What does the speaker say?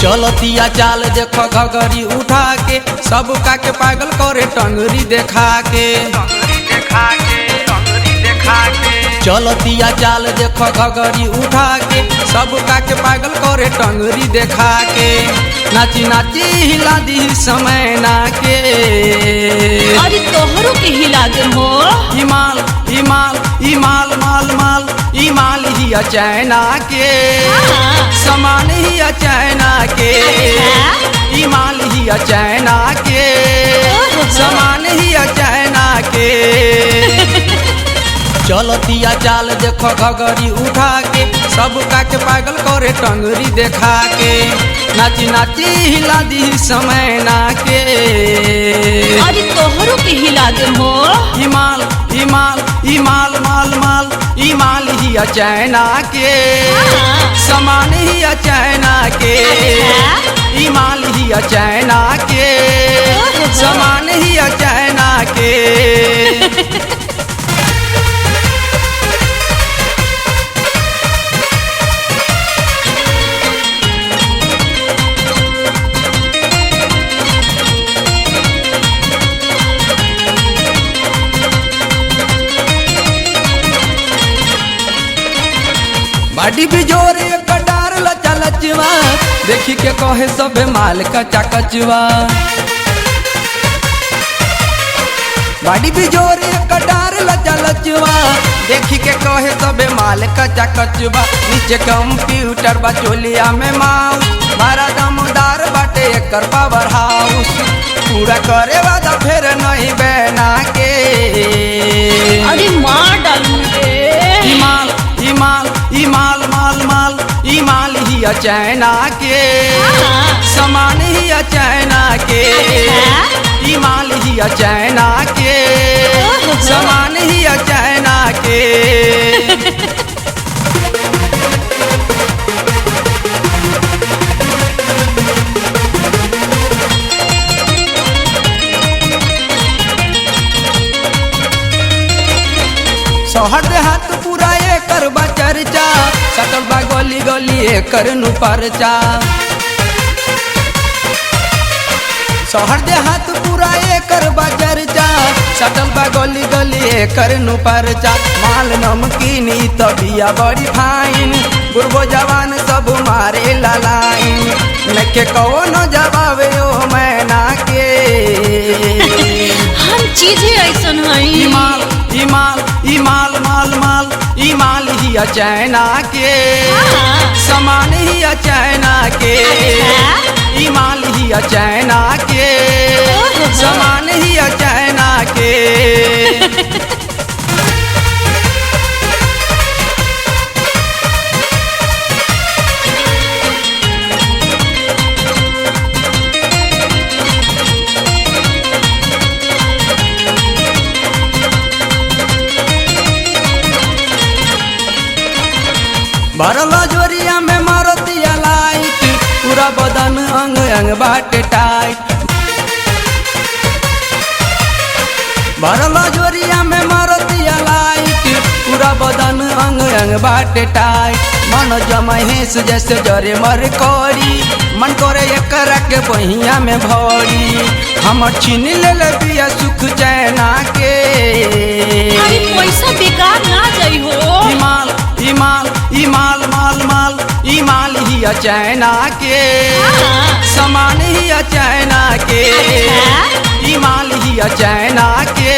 चलतिया चाल देखो घगरी उठा के सब का के पागल करे टंगरी देखा के चलतिया चाल देखो घगरी उठा के सब का के पागल करे टंगरी देखा के नाची नाची हिला दी समय ना के अरे तोहरो के हिला दे हो हिमाल हिमाल हिमाल माल माल हिमाल ही चाइना के समान ही चाइना के हिमाल ही चाइना के समान ही चाइना के चलतिया चाल देखो घगरी उठा के सब का के पागल करे टंगरी देखा के नाची नाची हिला दी समय ना के अरे तोहरो के हिला दे हो हिमाल हिमाल हिमाल माल माल हिमाल ही चाइना के समान ही चाइना के हिमाल ही चाइना के समान ही चाइना के बाडी बिजोर एक डार लचा लचवा देखी के कहे सबे माल कचा कचवा बाडी बिजोर एक डार लचा लचवा देखी के कहे सबे माल कचा कचवा नीचे कंप्यूटर बा चोलिया में माउस मारा दमदार बाटे एकर पावर हाउस पूरा करे वादा फिर नहीं बना के अरे मार डालू रे हिमाल हिमाल हिमाल माल माल हिमाल ही चाइना के समान ही चाइना के हिमाल ही चाइना के समान ही चाइना के शहर देहात पूरा एकर बा चर्चा सकल बा गली गली एकर नु परचा शहर देहात पूरा एकर बा चर्चा सकल बा गली गली एकर नु परचा माल नमकीन त बिया बड़ी फाइन बुढ़बो जवान सब मारे लाइन नखे कौनो जवाब ओ मैना के हम चीजें ऐसन हई हिमाल हिमाल हिमाल माल माल हिमाल ही चाइना के समान ही चाइना के हिमाल ही चाइना के समान ही चाइना के भरल जोरिया में मारतिया लाइट पूरा बदन अंग अंग बाटे टाइट भरल जोरिया में मारतिया लाइट पूरा बदन अंग अंग बाटे टाइट मन जमहेश जैसे जरे मर करी मन करे एकरा के बहिया में भरी हम छीन ले पिया सुख चैना के अरे पैसा बेकार ना जाई हो हिमाल हिमाल हिमाल माल माल हिमाल ही चाइना के समान ही चाइना के हिमाल ही चाइना के